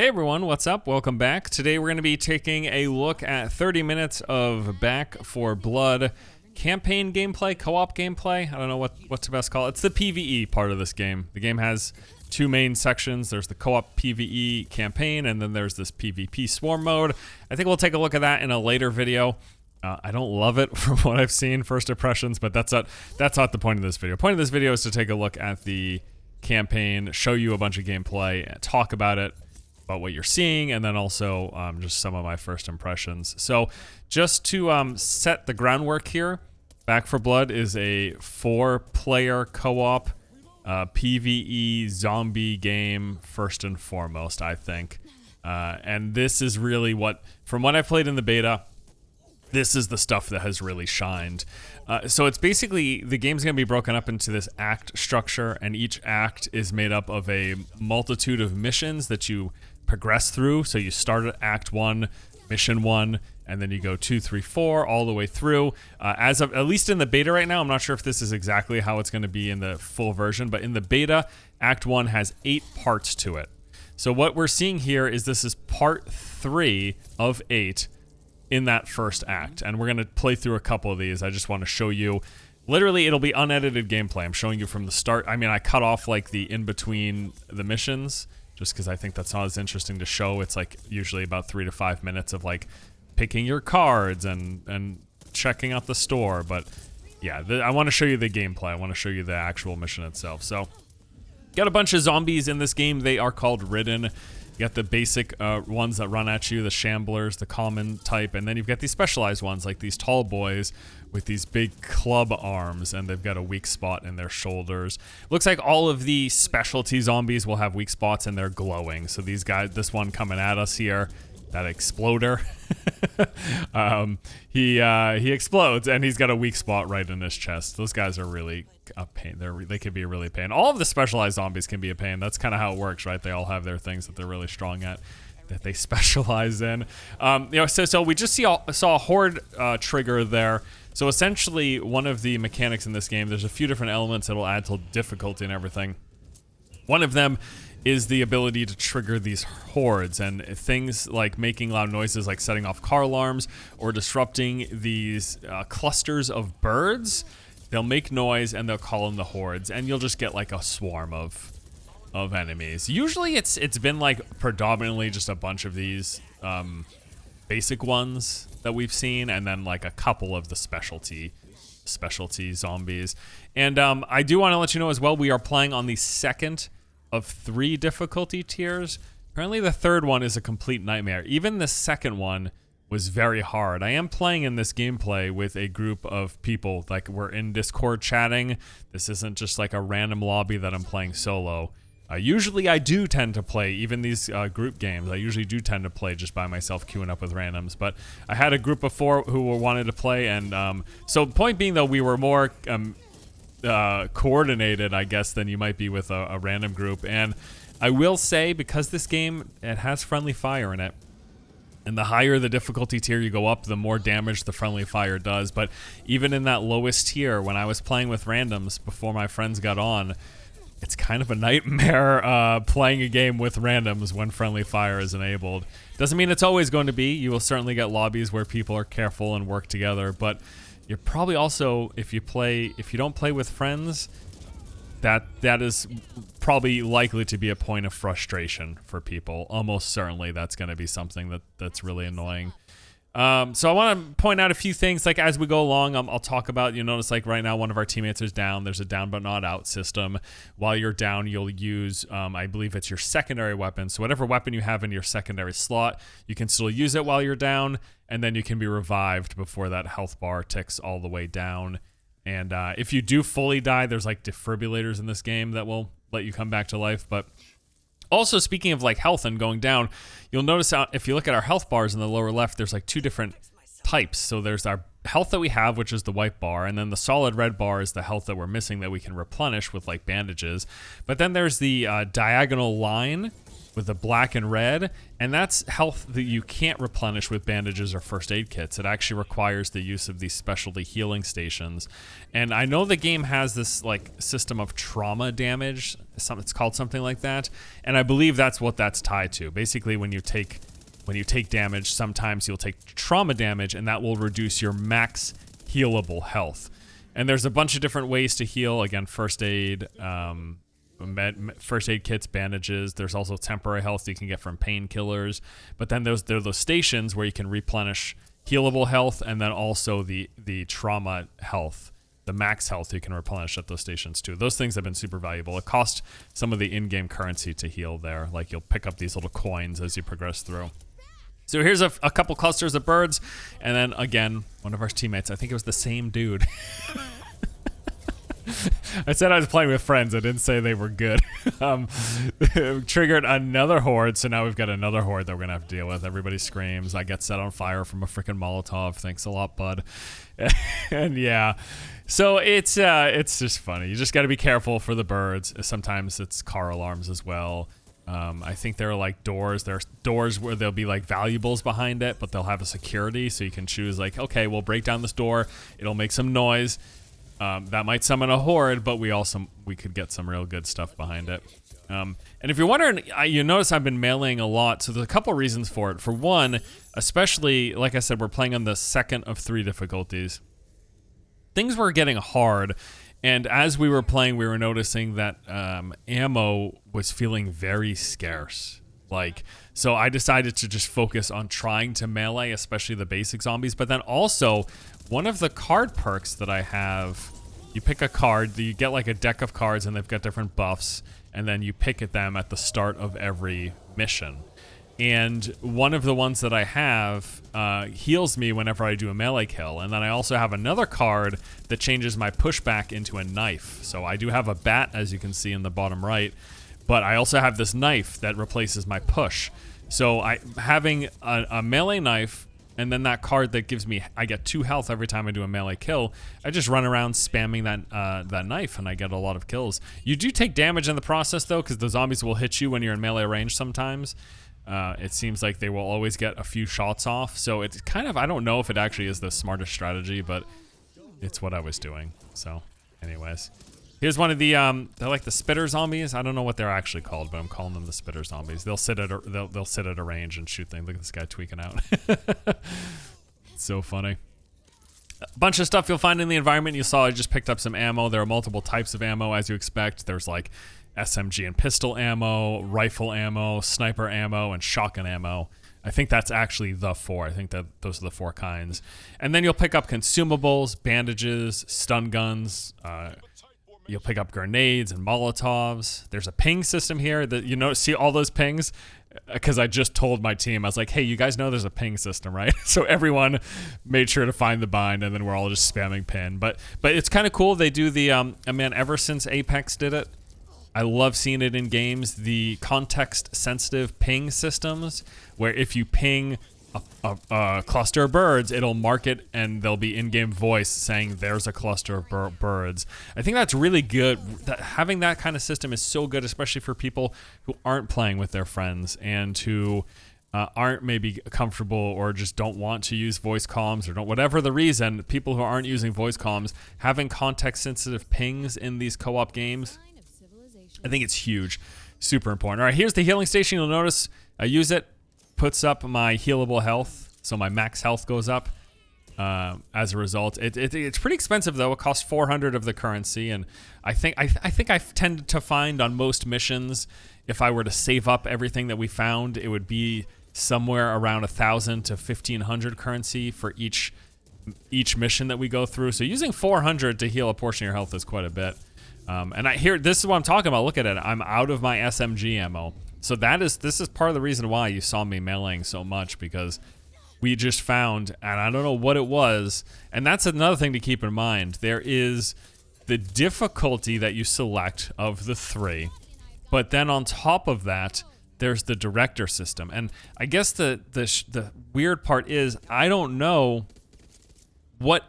Hey everyone, what's up? Welcome back. Today we're going to be taking a look at 30 minutes of Back 4 Blood campaign gameplay, co-op gameplay. I don't know what to best call it. It's the PvE part of this game. The game has two main sections. There's the co-op PvE campaign, and then there's this PvP swarm mode. I think we'll take a look at that in a later video. I don't love it from what I've seen, first impressions, but that's not the point of this video. The point of this video is to take a look at the campaign, show you a bunch of gameplay, talk about it, about what you're seeing, and then also just some of my first impressions. So just to set the groundwork here, Back 4 Blood is a 4-player co-op PvE zombie game first and foremost, I think. And this is really what, from what I've played in the beta, this is the stuff that has really shined. So it's basically, the game's going to be broken up into this act structure, and each act is made up of a multitude of missions that you progress through. So you start at Act 1, Mission 1, and then you go 2, 3, 4, all the way through. As of, at least in the beta right now, I'm not sure if this is exactly how it's going to be in the full version, but in the beta, Act 1 has 8 parts to it. So what we're seeing here is this is part 3 of 8 in that first act, and we're going to play through a couple of these. I just want to show you, literally it'll be unedited gameplay. I'm showing you from the start. I mean, I cut off like the in between the missions just because I think that's not as interesting to show. It's like usually about 3 to 5 minutes of like picking your cards and checking out the store. But yeah, I want to show you the gameplay. I want to show you the actual mission itself. So got a bunch of zombies in this game. They are called Ridden. You got the basic ones that run at you, the shamblers, the common type, and then you've got these specialized ones like these tall boys with these big club arms, and they've got a weak spot in their shoulders. Looks like all of the specialty zombies will have weak spots, and they're glowing. So these guys, this one coming at us here, that exploder, he explodes, and he's got a weak spot right in his chest. Those guys are really a pain. They could be a really pain. All of the specialized zombies can be a pain. That's kind of how it works, right? They all have their things that they're really strong at, that they specialize in. So we just saw a horde trigger there. So essentially, one of the mechanics in this game, there's a few different elements that will add to difficulty and everything. One of them is the ability to trigger these hordes, and things like making loud noises like setting off car alarms or disrupting these clusters of birds. They'll make noise and they'll call in the hordes, and you'll just get like a swarm of enemies. Usually it's been like predominantly just a bunch of these basic ones that we've seen, and then like a couple of the specialty zombies. And I do want to let you know as well, we are playing on the second of 3 difficulty tiers. Apparently the third one is a complete nightmare. Even the second one was very hard. I am playing in this gameplay with a group of people, like we're in Discord chatting. This isn't just like a random lobby that I'm playing solo. Usually I do tend to play, even these group games, I usually do tend to play just by myself, queuing up with randoms. But I had a group of 4 who wanted to play, and so point being though, we were more coordinated, I guess, than you might be with a random group. And I will say, because this game, it has friendly fire in it, and the higher the difficulty tier you go up, the more damage the friendly fire does. But even in that lowest tier, when I was playing with randoms before my friends got on, it's kind of a nightmare playing a game with randoms when friendly fire is enabled. Doesn't mean it's always going to be. You will certainly get lobbies where people are careful and work together, but you're probably also, if you don't play with friends, that is probably likely to be a point of frustration for people. Almost certainly that's going to be something that's really annoying. So I want to point out a few things, like as we go along, I'll talk about, you notice like right now one of our teammates is down. There's a down but not out system. While you're down, you'll use, I believe it's your secondary weapon. So whatever weapon you have in your secondary slot, you can still use it while you're down, and then you can be revived before that health bar ticks all the way down. And if you do fully die, there's like defibrillators in this game that will let you come back to life. But also, speaking of like health and going down, you'll notice if you look at our health bars in the lower left, there's like 2 different types. So there's our health that we have, which is the white bar, and then the solid red bar is the health that we're missing that we can replenish with like bandages. But then there's the diagonal line, with the black and red, and that's health that you can't replenish with bandages or first aid kits. It actually requires the use of these specialty healing stations. And I know the game has this like system of trauma damage, it's called something like that, and I believe that's what that's tied to. Basically, when you take damage, sometimes you'll take trauma damage, and that will reduce your max healable health. And there's a bunch of different ways to heal. Again, first aid, first aid kits, bandages. There's also temporary health you can get from painkillers. But then there are those stations where you can replenish healable health, and then also the trauma health, the max health you can replenish at those stations too. Those things have been super valuable. It costs some of the in-game currency to heal there. Like you'll pick up these little coins as you progress through. So here's a couple clusters of birds, and then again, one of our teammates, I think it was the same dude. I said I was playing with friends. I didn't say they were good. Triggered another horde, so now we've got another horde that we're gonna have to deal with. Everybody screams. I get set on fire from a freaking Molotov. Thanks a lot, bud. And yeah, so it's just funny. You just got to be careful for the birds. Sometimes it's car alarms as well. I think there are like doors. There are doors where there'll be like valuables behind it, but they'll have a security, so you can choose like, okay, we'll break down this door. It'll make some noise. That might summon a horde, but we could get some real good stuff behind it. And if you're wondering, you notice I've been meleeing a lot, so there's a couple reasons for it. For one, especially, like I said, we're playing on the second of 3 difficulties. Things were getting hard, and as we were playing, we were noticing that ammo was feeling very scarce. So I decided to just focus on trying to melee, especially the basic zombies. But then also, one of the card perks that I have, you pick a card, you get like a deck of cards, and they've got different buffs, and then you pick at them at the start of every mission. And one of the ones that I have heals me whenever I do a melee kill. And then I also have another card that changes my pushback into a knife. So I do have a bat, as you can see in the bottom right, but I also have this knife that replaces my push. So having a melee knife, and then that card that gives me, I get 2 health every time I do a melee kill. I just run around spamming that knife, and I get a lot of kills. You do take damage in the process, though, because the zombies will hit you when you're in melee range sometimes. It seems like they will always get a few shots off. So it's kind of, I don't know if it actually is the smartest strategy, but it's what I was doing. So anyways, here's one of the, they're like the spitter zombies. I don't know what they're actually called, but I'm calling them the spitter zombies. They'll sit at a range and shoot things. Look at this guy tweaking out. It's so funny. A bunch of stuff you'll find in the environment. You saw I just picked up some ammo. There are multiple types of ammo, as you expect. There's like SMG and pistol ammo, rifle ammo, sniper ammo, and shotgun ammo. I think that's actually the 4. I think that those are the 4 kinds. And then you'll pick up consumables, bandages, stun guns. You'll pick up grenades and Molotovs. There's a ping system here that, see all those pings? Because I just told my team, I was like, hey, you guys know there's a ping system, right? So everyone made sure to find the bind, and then we're all just spamming pin. But it's kind of cool. They do the, man, ever since Apex did it, I love seeing it in games, the context-sensitive ping systems, where if you ping a cluster of birds, it'll mark it, and there'll be in-game voice saying there's a cluster of birds. I think that's really good. Having that kind of system is so good, especially for people who aren't playing with their friends and who aren't maybe comfortable or just don't want to use voice comms or whatever the reason. People who aren't using voice comms, having context-sensitive pings in these co-op games, I think it's huge. Super important. All right, here's the healing station. You'll notice I use it, puts up my healable health, so my max health goes up as a result. It's pretty expensive, though. It costs 400 of the currency, and I think I've tended to find on most missions, if I were to save up everything that we found, it would be somewhere around 1,000 to 1,500 currency for each mission that we go through. So using 400 to heal a portion of your health is quite a bit. And this is what I'm talking about. Look at it. I'm out of my SMG ammo. So this is part of the reason why you saw me meleeing so much, because we just found, and I don't know what it was, and that's another thing to keep in mind. There is the difficulty that you select of the 3, but then on top of that, there's the director system. And I guess the weird part is I don't know what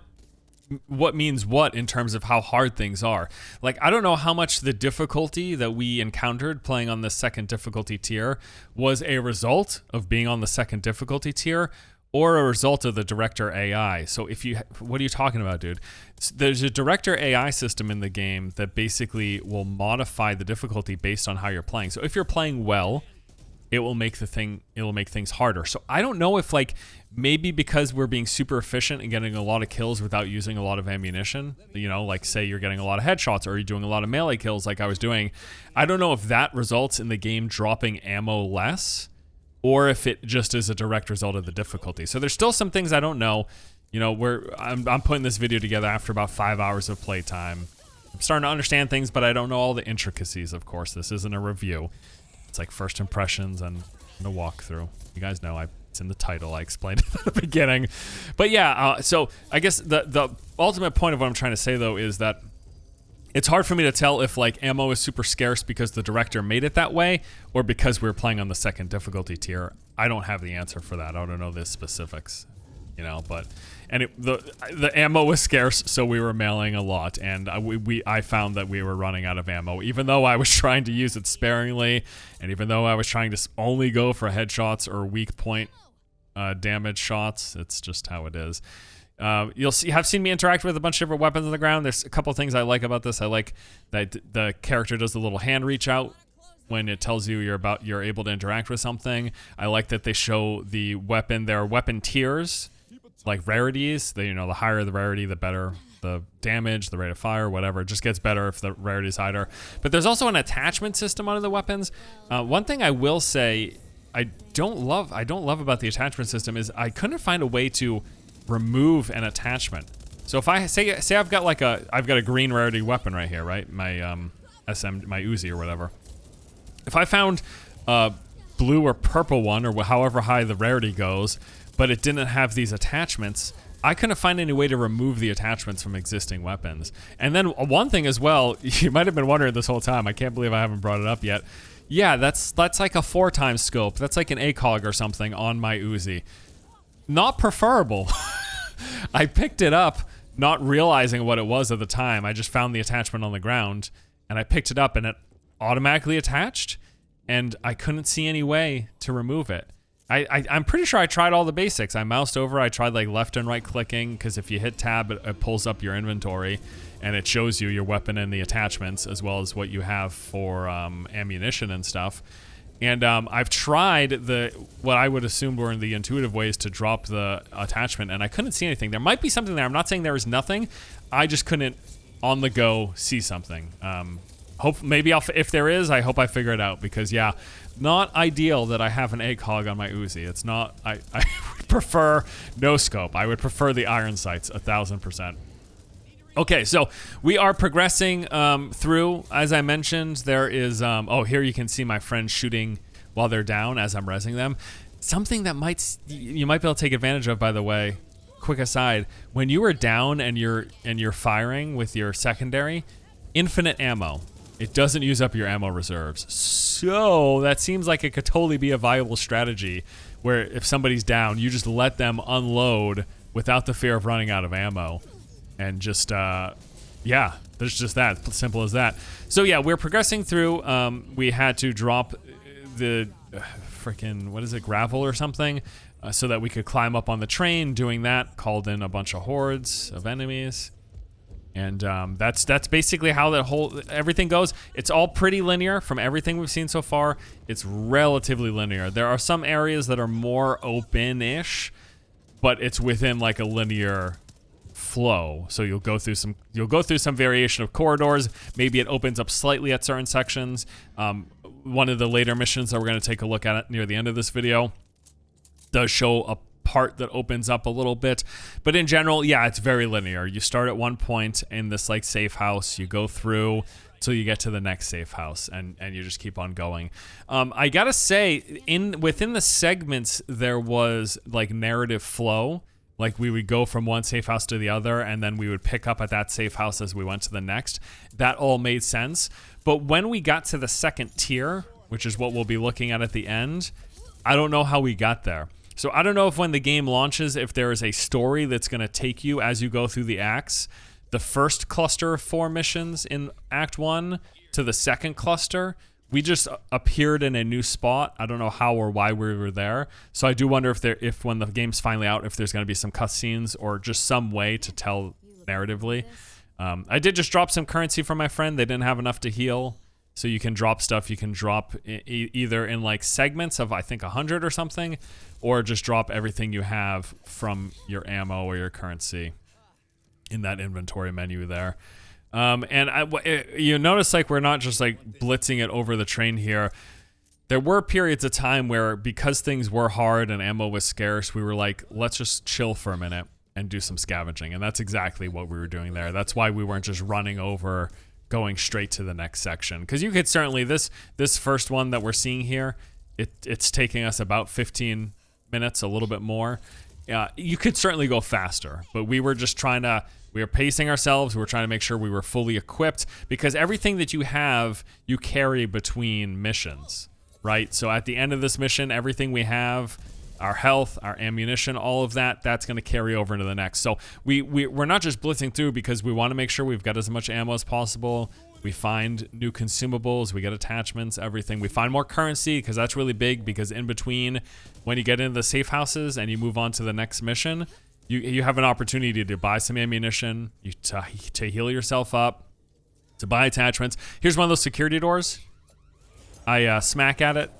what means what in terms of how hard things are. Like, I don't know how much the difficulty that we encountered playing on the second difficulty tier was a result of being on the second difficulty tier or a result of the director AI. So what are you talking about, dude? There's a director AI system in the game that basically will modify the difficulty based on how you're playing. So if you're playing well, it will make things harder. So I don't know if, like, maybe because we're being super efficient and getting a lot of kills without using a lot of ammunition, you know, like say you're getting a lot of headshots or you're doing a lot of melee kills like I was doing. I don't know if that results in the game dropping ammo less or if it just is a direct result of the difficulty. So there's still some things I don't know. You know, I'm putting this video together after about 5 hours of playtime. I'm starting to understand things, but I don't know all the intricacies, of course. This isn't a review. It's like first impressions and a walkthrough. You guys know it's in the title. I explained it at the beginning. But yeah, so I guess the ultimate point of what I'm trying to say, though, is that it's hard for me to tell if, like, ammo is super scarce because the director made it that way or because we're playing on the second difficulty tier. I don't have the answer for that. I don't know the specifics, you know, but... And the ammo was scarce, so we were mailing a lot, and I found that we were running out of ammo, even though I was trying to use it sparingly, and even though I was trying to only go for headshots or weak point damage shots. It's just how it is. You'll have seen me interact with a bunch of different weapons on the ground. There's a couple things I like about this. I like that the character does the little hand reach out when it tells you you're able to interact with something. I like that they show the weapon. There are weapon tiers, like rarities. The higher the rarity, the better the damage, the rate of fire, whatever. It just gets better if the rarity is higher. But there's also an attachment system on the weapons. One thing I will say I don't love about the attachment system is I couldn't find a way to remove an attachment. So if I say I've got a green rarity weapon right here, right? My my Uzi or whatever. If I found a blue or purple one, or however high the rarity goes, but it didn't have these attachments, I couldn't find any way to remove the attachments from existing weapons. And then one thing as well, you might have been wondering this whole time, I can't believe I haven't brought it up yet. Yeah, that's like a 4x scope. That's like an ACOG or something on my Uzi. Not preferable. I picked it up not realizing what it was at the time. I just found the attachment on the ground and I picked it up and it automatically attached and I couldn't see any way to remove it. I'm pretty sure I tried all the basics. I moused over, I tried like left and right clicking, because if you hit tab, it pulls up your inventory and it shows you your weapon and the attachments as well as what you have for ammunition and stuff. And I've tried what I would assume were the intuitive ways to drop the attachment, and I couldn't see anything. There might be something there. I'm not saying there is nothing. I just couldn't on the go see something. Maybe if there is, I hope I figure it out, because yeah, not ideal that I have an ACOG on my Uzi. It's not. I would prefer no scope. I would prefer the iron sights 1000%. Okay, so we are progressing through. As I mentioned, there is, here you can see my friends shooting while they're down as I'm rezzing them. Something that you might be able to take advantage of, by the way. Quick aside, when you are down and you're firing with your secondary, infinite ammo. It doesn't use up your ammo reserves. So that seems like it could totally be a viable strategy where if somebody's down, you just let them unload without the fear of running out of ammo. And just, yeah, there's just that, simple as that. So yeah, we're progressing through. We had to drop the freaking, what is it, gravel or something, so that we could climb up on the train. Doing that called in a bunch of hordes of enemies. And that's basically how everything goes. It's all pretty linear from everything we've seen so far. It's relatively linear. There are some areas that are more open-ish, but it's within like a linear flow. So you'll go through some variation of corridors. Maybe it opens up slightly at certain sections. One of the later missions that we're going to take a look at near the end of this video does show a part that opens up a little bit, but in general, yeah, it's very linear. You start at one point in this like safe house, you go through till you get to the next safe house, and you just keep on going. I gotta say, within the segments, there was like narrative flow. Like we would go from one safe house to the other, and then we would pick up at that safe house as we went to the next. That all made sense. But when we got to the second tier, which is what we'll be looking at the end, I don't know how we got there. So I don't know if when the game launches, if there is a story that's going to take you as you go through the acts, the first cluster of 4 missions in Act 1 to the second cluster, we just appeared in a new spot. I don't know how or why we were there. So I do wonder if when the game's finally out, if there's going to be some cutscenes or just some way to tell narratively. I did just drop some currency from my friend. They didn't have enough to heal. So you can drop stuff. You can drop either in like segments of, I think, 100 or something, or just drop everything you have from your ammo or your currency in that inventory menu there. You notice like we're not just like blitzing it over the train here. There were periods of time where, because things were hard and ammo was scarce, we were like, let's just chill for a minute and do some scavenging. And that's exactly what we were doing there. That's why we weren't just running over, going straight to the next section. Because you could certainly, this first one that we're seeing here, it's taking us about 15 minutes, a little bit more. You could certainly go faster, but we were just we were pacing ourselves. We were trying to make sure we were fully equipped, because everything that you have, you carry between missions, right? So at the end of this mission, everything we have, our health, our ammunition, all of that's going to carry over into the next. So we're not just blitzing through because we want to make sure we've got as much ammo as possible. We find new consumables, we get attachments, everything. We find more currency, because that's really big, because in between, when you get into the safe houses and you move on to the next mission, you have an opportunity to buy some ammunition, to heal yourself up, to buy attachments. Here's one of those security doors. I smack at it,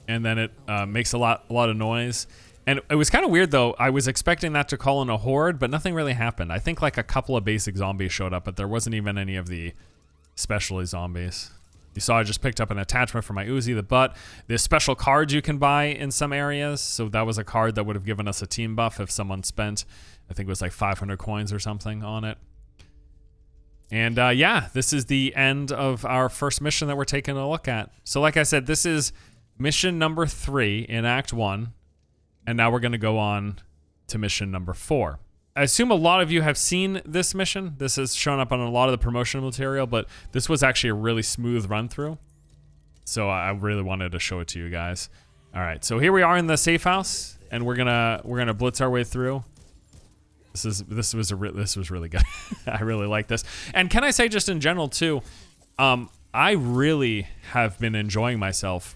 and then it makes a lot of noise. And it was kind of weird, though. I was expecting that to call in a horde, but nothing really happened. I think like a couple of basic zombies showed up, but there wasn't even any of the specialty zombies. You saw I just picked up an attachment for my Uzi, the butt. There's special cards you can buy in some areas. So that was a card that would have given us a team buff if someone spent, I think it was like 500 coins or something on it. And yeah, this is the end of our first mission that we're taking a look at. So like I said, this is mission number 3 in Act 1. And now we're going to go on to mission number 4. I assume a lot of you have seen this mission. This has shown up on a lot of the promotional material, but this was actually a really smooth run through. So I really wanted to show it to you guys. All right, so here we are in the safe house, and we're gonna blitz our way through. This was really good. I really like this. And can I say, just in general too, I really have been enjoying myself.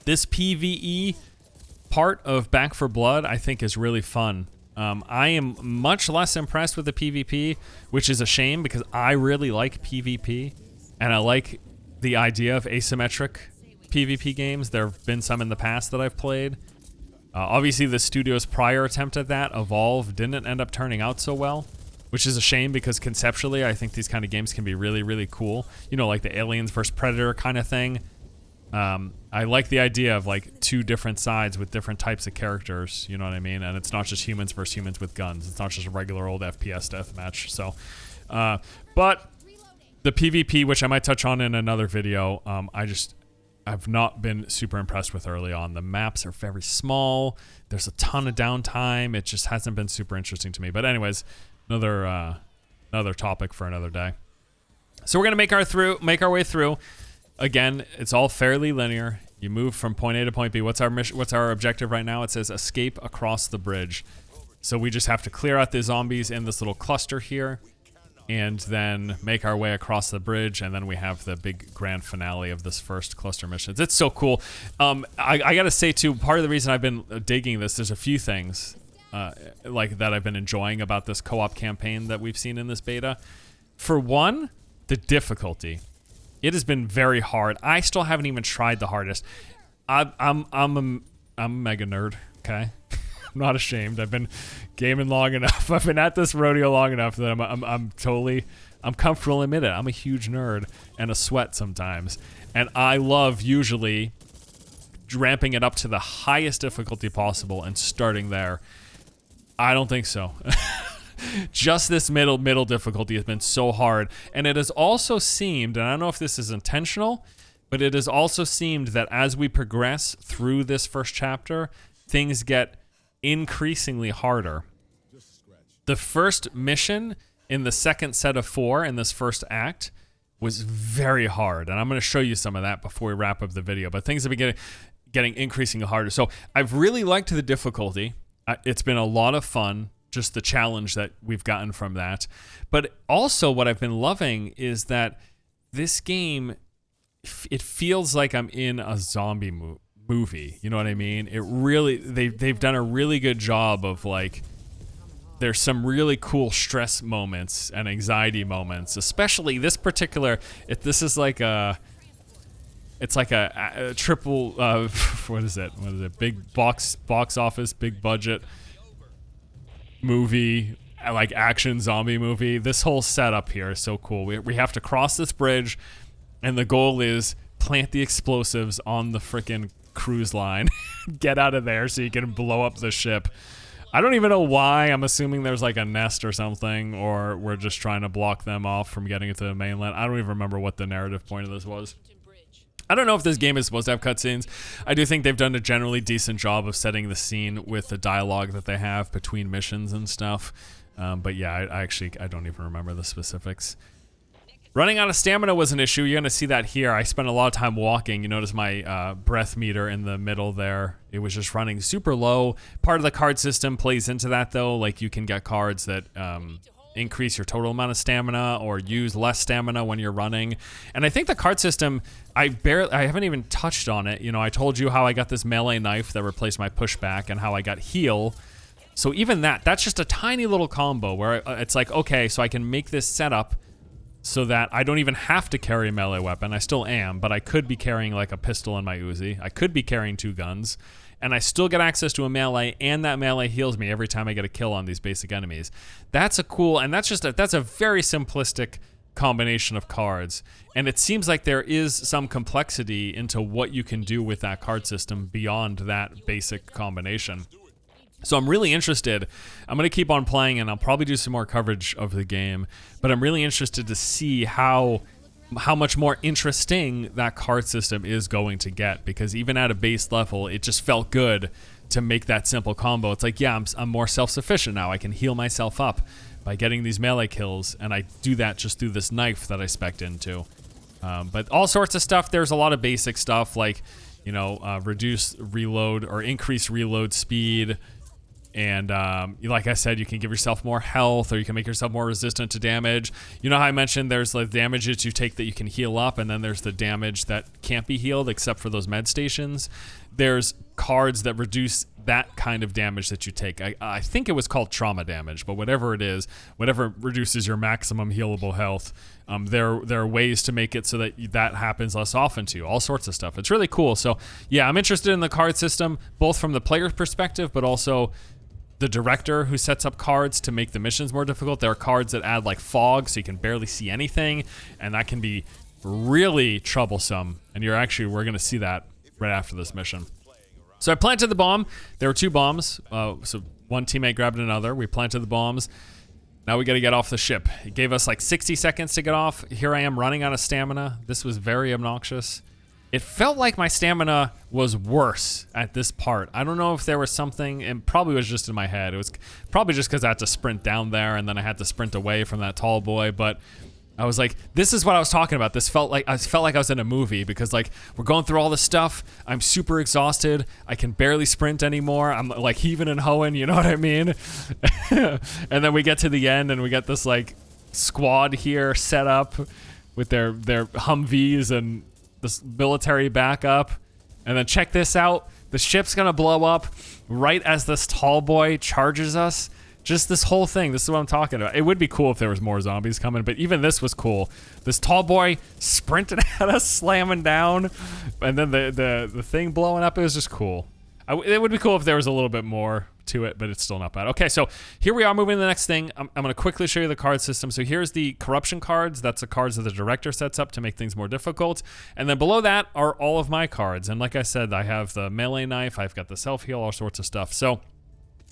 This PvE part of Back 4 Blood, I think, is really fun. I am much less impressed with the PvP, which is a shame, because I really like PvP, and I like the idea of asymmetric PvP games. There have been some in the past that I've played. Obviously, the studio's prior attempt at that, Evolve, didn't end up turning out so well, which is a shame, because conceptually, I think these kind of games can be really, really cool. You know, like the Aliens vs. Predator kind of thing. I like the idea of like 2 different sides with different types of characters, you know what I mean? And it's not just humans versus humans with guns. It's not just a regular old FPS deathmatch. So, but the PvP, which I might touch on in another video, I've not been super impressed with early on. The maps are very small. There's a ton of downtime. It just hasn't been super interesting to me. But anyways, another topic for another day. So we're gonna make our way through. Again, it's all fairly linear. You move from point A to point B. What's our mission? What's our objective right now? It says escape across the bridge. So we just have to clear out the zombies in this little cluster here, and then make our way across the bridge, and then we have the big grand finale of this first cluster missions. It's so cool. I gotta say too, part of the reason I've been digging this, there's a few things like that I've been enjoying about this co-op campaign that we've seen in this beta. For one, the difficulty. It has been very hard. I still haven't even tried the hardest. I'm a mega nerd, okay? I'm not ashamed. I've been gaming long enough. I've been at this rodeo long enough that I'm comfortable admit it. I'm a huge nerd and a sweat sometimes. And I love usually ramping it up to the highest difficulty possible and starting there. I don't think so. Just this middle difficulty has been so hard. And it has also seemed, and I don't know if this is intentional, but it has also seemed that as we progress through this first chapter, things get increasingly harder. The first mission in the second set of 4 in this first act was very hard. And I'm going to show you some of that before we wrap up the video. But things have been getting... getting increasingly harder. So I've really liked the difficulty. It's been a lot of fun, just the challenge that we've gotten from that. But also what I've been loving is that this game, it feels like I'm in a zombie movie. You know what I mean? It really, they've done a really good job of like, there's some really cool stress moments and anxiety moments, especially this particular, this is like it's like a triple, what is it? Big box office, big budget movie, like action zombie movie. This whole setup here is so cool. We have to cross this bridge, and the goal is plant the explosives on the frickin' cruise line, get out of there so you can blow up the ship. I don't even know why. I'm assuming there's like a nest or something, or we're just trying to block them off from getting into the mainland. I don't even remember what the narrative point of this was. I don't know if this game is supposed to have cutscenes. I do think they've done a generally decent job of setting the scene with the dialogue that they have between missions and stuff. But yeah, I don't even remember the specifics. Running out of stamina was an issue. You're going to see that here. I spent a lot of time walking. You notice my breath meter in the middle there. It was just running super low. Part of the card system plays into that, though. Like, you can get cards that increase your total amount of stamina or use less stamina when you're running. And I think the card system, I haven't even touched on it. You know, I told you how I got this melee knife that replaced my pushback and how I got heal. So even that's just a tiny little combo where it's like, okay, so I can make this setup so that I don't even have to carry a melee weapon. I still am, but I could be carrying like a pistol in my Uzi. I could be carrying 2 guns, and I still get access to a melee, and that melee heals me every time I get a kill on these basic enemies. That's a cool, and that's a very simplistic combination of cards. And it seems like there is some complexity into what you can do with that card system beyond that basic combination. So I'm really interested. I'm going to keep on playing, and I'll probably do some more coverage of the game, but I'm really interested to see how much more interesting that card system is going to get, because even at a base level, it just felt good to make that simple combo. It's like, yeah, I'm more self-sufficient now. I can heal myself up by getting these melee kills, and I do that just through this knife that I spec'd into. But all sorts of stuff. There's a lot of basic stuff like, you know, reduce reload or increase reload speed. And like I said, you can give yourself more health, or you can make yourself more resistant to damage. You know how I mentioned there's the damages you take that you can heal up, and then there's the damage that can't be healed except for those med stations. There's cards that reduce that kind of damage that you take. I think it was called trauma damage, but whatever it is, whatever reduces your maximum healable health, there are ways to make it so that happens less often to you. All sorts of stuff. It's really cool. So yeah, I'm interested in the card system, both from the player's perspective, but also the director who sets up cards to make the missions more difficult. There are cards that add like fog, so you can barely see anything, and that can be really troublesome. And we're going to see that right after this mission. So I planted the bomb. There were 2 bombs. So one teammate grabbed another. We planted the bombs. Now we got to get off the ship. It gave us like 60 seconds to get off. Here I am running out of stamina. This was very obnoxious. It felt like my stamina was worse at this part. I don't know if there was something, and probably was just in my head. It was probably just because I had to sprint down there, and then I had to sprint away from that tall boy. But I was like, this is what I was talking about. I felt like I was in a movie, because like we're going through all this stuff. I'm super exhausted. I can barely sprint anymore. I'm like heaving and hoeing, you know what I mean? And then we get to the end, and we got this like squad here set up with their Humvees and this military backup, and then check this out. The ship's gonna blow up right as this tall boy charges us. Just this whole thing. This is what I'm talking about. It would be cool if there was more zombies coming, but even this was cool. This tall boy sprinting at us, slamming down, and then the thing blowing up. It was just cool. It would be cool if there was a little bit more to it, but it's still not bad. Okay, so here we are moving to the next thing. I'm going to quickly show you the card system. So here's the corruption cards. That's the cards that the director sets up to make things more difficult. And then below that are all of my cards. And like I said, I have the melee knife. I've got the self-heal, all sorts of stuff. So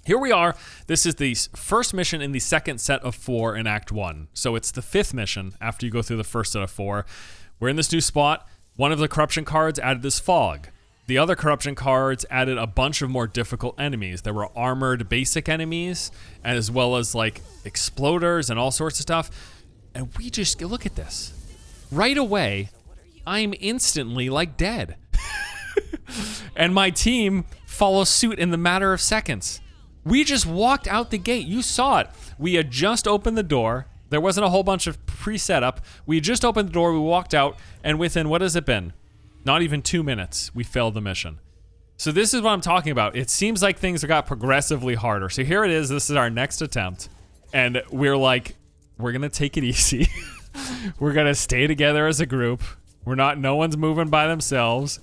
here we are. This is the first mission in the second set of 4 in Act 1. So it's the 5th mission after you go through the first set of 4. We're in this new spot. One of the corruption cards added this fog. The other corruption cards added a bunch of more difficult enemies. There were armored basic enemies, as well as like exploders and all sorts of stuff. And we just, look at this. Right away, I'm instantly like dead. And my team follows suit in the matter of seconds. We just walked out the gate. You saw it. We had just opened the door. There wasn't a whole bunch of pre-setup. We just opened the door, we walked out, and within, what has it been? Not even 2 minutes, we failed the mission. So this is what I'm talking about. It seems like things got progressively harder. So here it is, this is our next attempt. And we're like, we're gonna take it easy. We're gonna stay together as a group. No one's moving by themselves.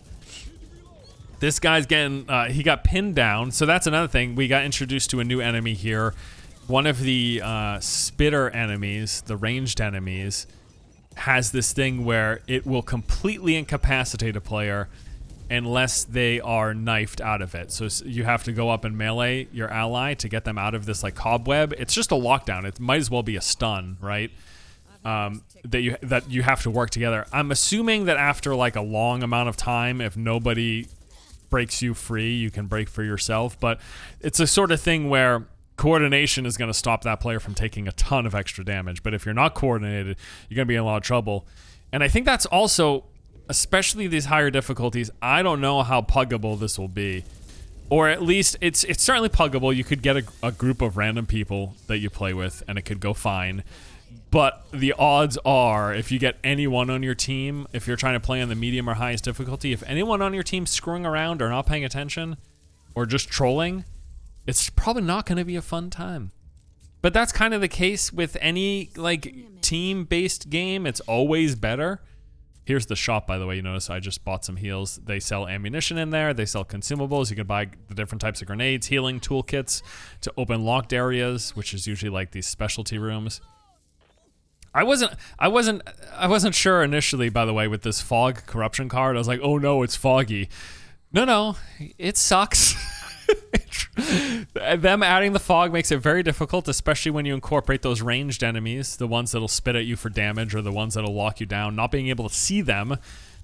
This guy's getting, he got pinned down. So that's another thing. We got introduced to a new enemy here. One of the spitter enemies, the ranged enemies, has this thing where it will completely incapacitate a player unless they are knifed out of it. So you have to go up and melee your ally to get them out of this like cobweb. It's just a lockdown. It might as well be a stun, right? That you have to work together. I'm assuming that after like a long amount of time, if nobody breaks you free, you can break free yourself. But it's a sort of thing where coordination is going to stop that player from taking a ton of extra damage. But if you're not coordinated, you're going to be in a lot of trouble. And I think that's also, especially these higher difficulties, I don't know how puggable this will be. Or at least it's certainly puggable. You could get a group of random people that you play with and it could go fine. But the odds are, if you get anyone on your team, if you're trying to play on the medium or highest difficulty, if anyone on your team's screwing around or not paying attention or just trolling, it's probably not going to be a fun time. But that's kind of the case with any like team-based game. It's always better. Here's the shop, by the way. You notice I just bought some heals. They sell ammunition in there. They sell consumables. You can buy the different types of grenades, healing toolkits to open locked areas, which is usually like these specialty rooms. I wasn't sure initially, by the way, with this fog corruption card. I was like, oh no, it's foggy. No, it sucks. Them adding the fog makes it very difficult, especially when you incorporate those ranged enemies, the ones that'll spit at you for damage or the ones that'll lock you down, not being able to see them,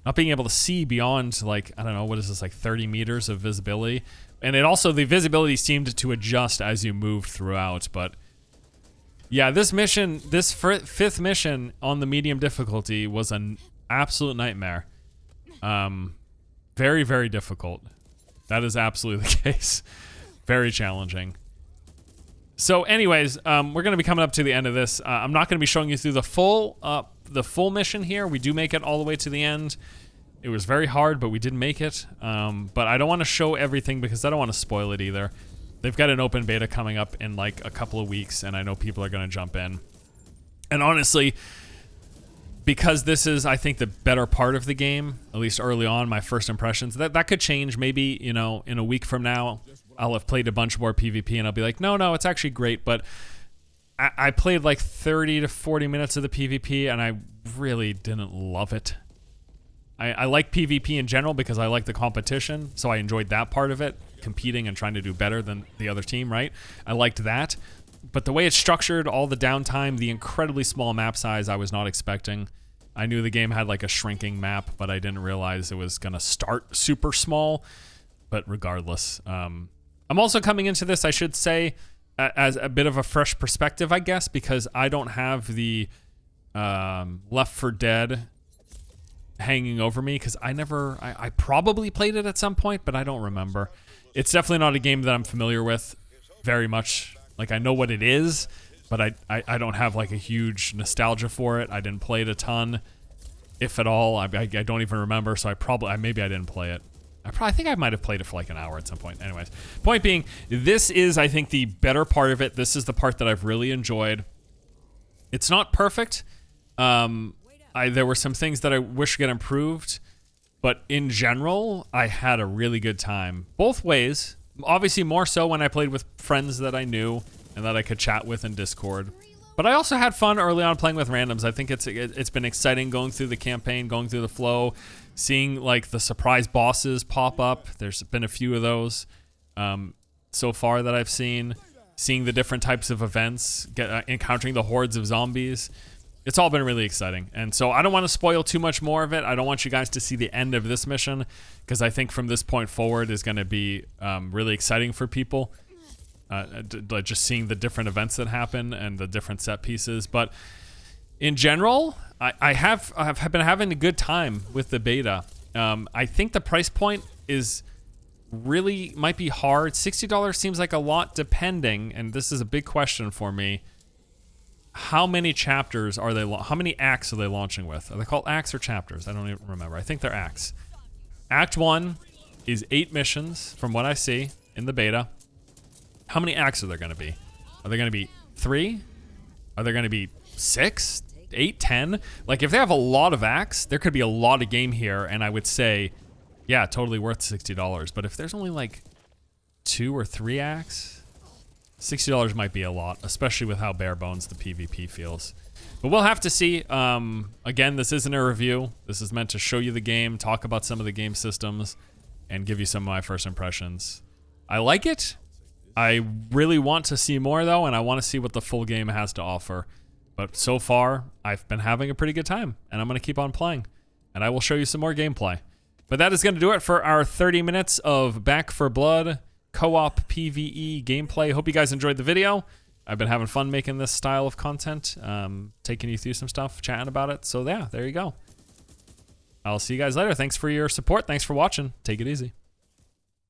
not being able to see beyond like, I don't know, what is this, like 30 meters of visibility. And it also, the visibility seemed to adjust as you moved throughout, but yeah, this mission, this fifth mission on the medium difficulty was an absolute nightmare. Very, very difficult. That is absolutely the case. Very challenging. So anyways, we're going to be coming up to the end of this. I'm not going to be showing you through the full mission here. We do make it all the way to the end. It was very hard, but we did make it. But I don't want to show everything because I don't want to spoil it either. They've got an open beta coming up in like a couple of weeks, and I know people are going to jump in. And honestly, because this is, I think, the better part of the game, at least early on, my first impressions, that could change. Maybe, you know, in a week from now, I'll have played a bunch more PvP and I'll be like, no, it's actually great. But I played like 30 to 40 minutes of the PvP and I really didn't love it. I like PvP in general because I like the competition, so I enjoyed that part of it, competing and trying to do better than the other team, right? I liked that. But the way it's structured, all the downtime, the incredibly small map size I was not expecting. I knew the game had like a shrinking map, but I didn't realize it was going to start super small. But regardless, I'm also coming into this, I should say, as a bit of a fresh perspective, I guess, because I don't have the Left 4 Dead hanging over me, because I probably played it at some point, but I don't remember. It's definitely not a game that I'm familiar with very much. Like, I know what it is, but I don't have like a huge nostalgia for it. I didn't play it a ton, if at all. I don't even remember, so maybe I didn't play it. I think I might have played it for like an hour at some point. Anyways, point being, this is, I think, the better part of it. This is the part that I've really enjoyed. It's not perfect. There were some things that I wish get improved, but in general, I had a really good time. Both ways. Obviously, more so when I played with friends that I knew and that I could chat with in Discord. But I also had fun early on playing with randoms. I think it's been exciting going through the campaign, going through the flow, seeing like the surprise bosses pop up. There's been a few of those so far that I've seen. Seeing the different types of events, encountering the hordes of zombies. It's all been really exciting. And so I don't want to spoil too much more of it. I don't want you guys to see the end of this mission, because I think from this point forward is going to be really exciting for people. Just seeing the different events that happen and the different set pieces. But in general, I have been having a good time with the beta. I think the price point is really might be hard. $60 seems like a lot depending, and this is a big question for me. How many chapters are they, how many acts are they launching with? Are they called acts or chapters? I don't even remember. I think they're acts. Act 1 is 8 missions from what I see in the beta. How many acts are there gonna be? Are there gonna be 3? Are there gonna be 6, 8, 10? Like if they have a lot of acts, there could be a lot of game here, and I would say, yeah, totally worth $60. But if there's only like 2 or 3 acts, $60 might be a lot, especially with how bare bones the PvP feels. But we'll have to see. Again, this isn't a review. This is meant to show you the game, talk about some of the game systems, and give you some of my first impressions. I like it. I really want to see more though, and I want to see what the full game has to offer. But so far, I've been having a pretty good time, and I'm going to keep on playing. And I will show you some more gameplay. But that is going to do it for our 30 minutes of Back 4 Blood co-op PvE gameplay. Hope you guys enjoyed the video. I've been having fun making this style of content, taking you through some stuff, chatting about it. So yeah, there you go. I'll see you guys later. Thanks for your support. Thanks for watching. Take it easy.